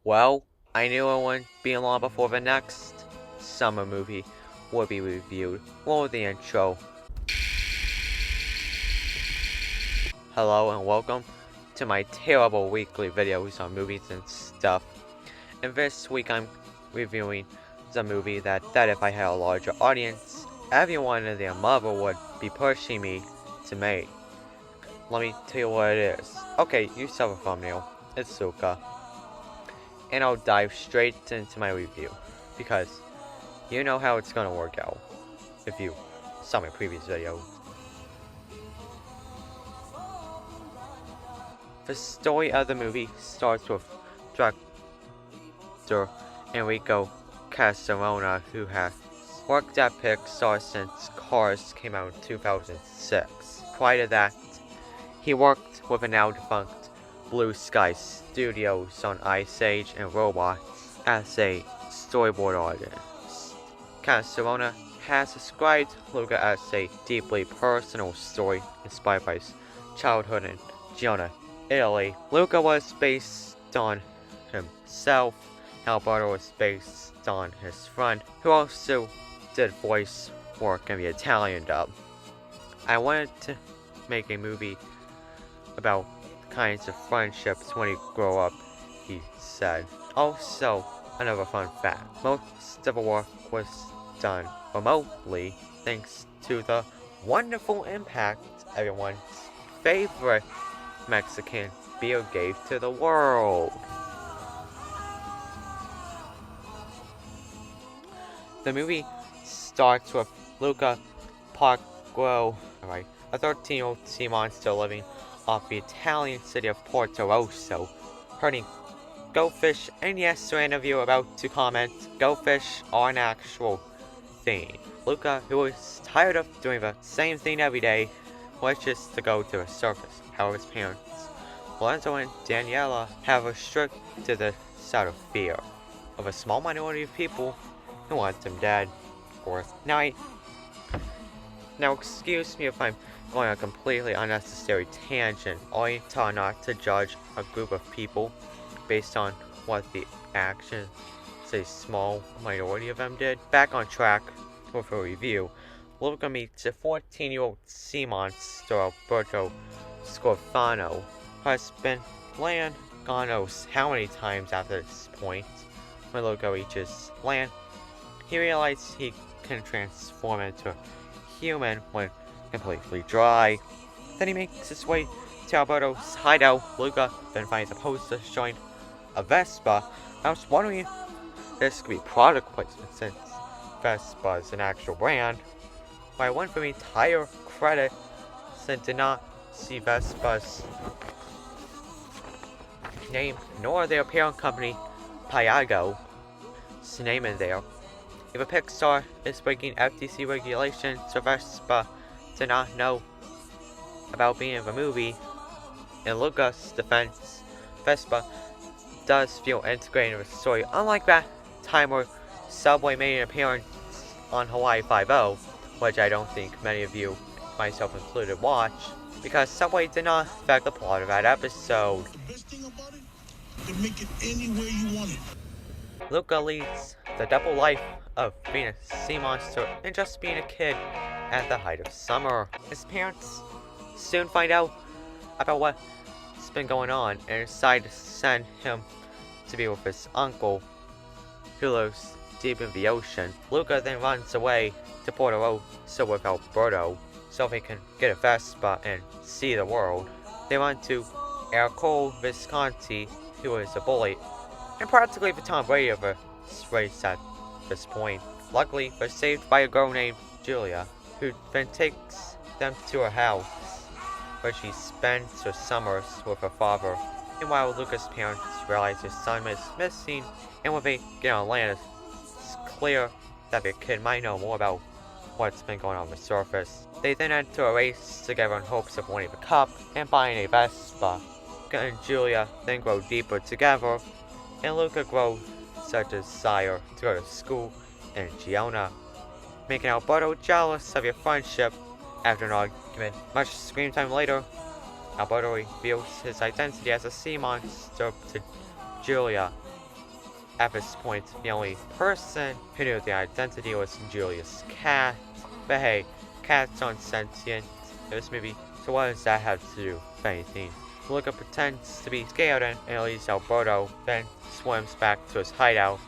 Well, I knew it wouldn't be long before the next summer movie would be reviewed. Roll the intro. Hello and welcome to my terrible weekly videos on movies and stuff. And this week I'm reviewing the movie that if I had a larger audience, everyone and their mother would be pushing me to make. Let me tell you what it is. Okay, you saw the thumbnail. It's Luca. And I'll dive straight into my review, because you know how it's gonna work out if you saw my previous video. The story of the movie starts with director Enrico Castellona, who has worked at Pixar since Cars came out in 2006. Prior to that, he worked with a now defunct Blue Sky Studios on Ice Age and Robots as a storyboard artist. Castellona has described Luca as a deeply personal story inspired by his childhood in Genoa, Italy. Luca was based on himself. Alberto was based on his friend, who also did voice work in the Italian dub. I wanted to make a movie about kinds of friendships when you grow up, he said. Also, another fun fact, most of the work was done remotely thanks to the wonderful impact everyone's favorite Mexican beer gave to the world. The movie starts with Luca Pargro, a 13-year-old sea monster living off the Italian city of Porto Rosso, herding goldfish, and yes, to any of you about to comment, goldfish are an actual thing. Luca, who is tired of doing the same thing every day, wishes to go to the surface. However, his parents, Lorenzo and Daniela, have restricted this out of fear of a small minority of people who want him dead, of course. Now excuse me if I'm going on a completely unnecessary tangent. I taught not to judge a group of people based on what the actions a small minority of them did. Back on track with a review, Luca meets a 14-year-old sea monster, Alberto Scorfano, who has been land God knows how many times after this point. When Luca reaches land, he realizes he can transform into a human when completely dry. Then he makes his way to Alberto's hideout. Luca then finds a poster showing a Vespa. I was wondering if this could be product placement, since Vespa is an actual brand. But I went for the entire credit since did not see Vespa's name nor their parent company, Piago's name in there. If a Pixar is breaking FTC regulations, so Vespa did not know about being in the movie. In Luca's defense, Vespa does feel integrated with the story, unlike that time where Subway made an appearance on Hawaii 5-0, which I don't think many of you, myself included, watch, because Subway did not affect the plot of that episode. The best thing about it, you can make it anywhere you want it. Luca leads the double life of being a sea monster and just being a kid at the height of summer. His parents soon find out about what's been going on and decide to send him to be with his uncle, who lives deep in the ocean. Luca then runs away to Porto Rosso with Alberto so they can get a Vespa and see the world. They run to Ercole Visconti, who is a bully and practically the Tom Brady of a race at this point. Luckily, they're saved by a girl named Julia, who then takes them to her house, where she spends her summers with her father. Meanwhile, Luca's parents realize his son is missing, and when they get on land, it's clear that their kid might know more about what's been going on the surface. They then enter a race together in hopes of winning the cup and buying a Vespa. Luca and Julia then grow deeper together, and Luca grows such a desire to go to school in Genoa, making Alberto jealous of their friendship. After an argument, much screen time later, Alberto reveals his identity as a sea monster to Julia, At this point, the only person who knew the identity was Julia's cat. But hey, cats aren't sentient in this movie, so what does that have to do with anything? Luca pretends to be scared and leaves Alberto, then swims back to his hideout,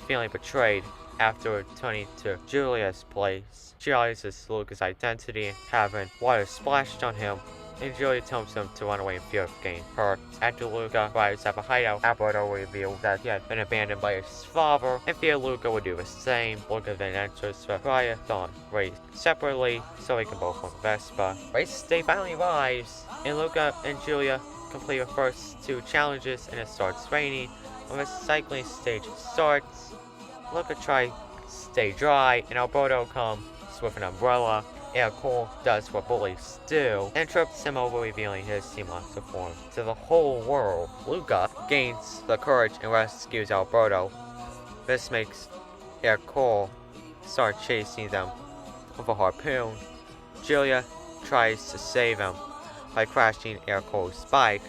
feeling betrayed after returning to Julia's place. She realizes Luca's identity and having water splashed on him, and Julia tells him to run away in fear of getting hurt. After Luca arrives at the hideout, Alberto reveals that he had been abandoned by his father, and feared Luca would do the same. Luca then enters the Triathlon race separately, so they can both win Vespa. Race day finally arrives, and Luca and Julia complete the first 2 challenges, and it starts raining. When the cycling stage starts, Luca tries to stay dry, and Alberto comes with an umbrella. Cole does what bullies do, and trips him over, revealing his sea monster form to the whole world. Luca gains the courage and rescues Alberto. This makes Cole start chasing them with a harpoon. Julia tries to save him by crashing Cole's bike,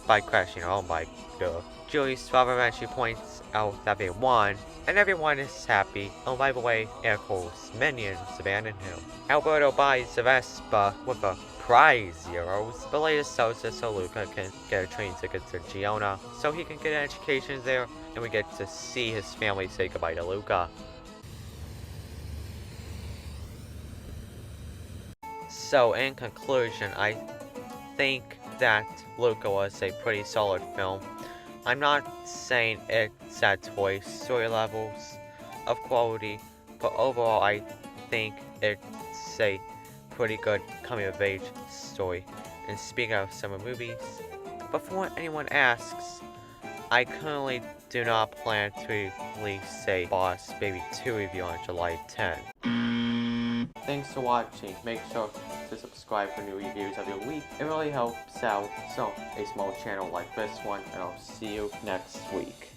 by crashing her own bike. Julie's father eventually points out that they won, and everyone is happy. Oh, by the way, Cole's minions abandoned him. Alberto buys the Vespa with the prize euros, but later sells it so Luca can get a train ticket to Giona, so he can get an education there, and we get to see his family say goodbye to Luca. So, in conclusion, I think that Luca was a pretty solid film. I'm not saying it's at Toy Story levels of quality, but overall I think it's a pretty good coming-of-age story. And speaking of summer movies, before anyone asks, I currently do not plan to release a Boss Baby 2 review on July 10th. Thanks for watching. Make sure to subscribe for new reviews every week. It really helps out a small channel like this one, and I'll see you next week.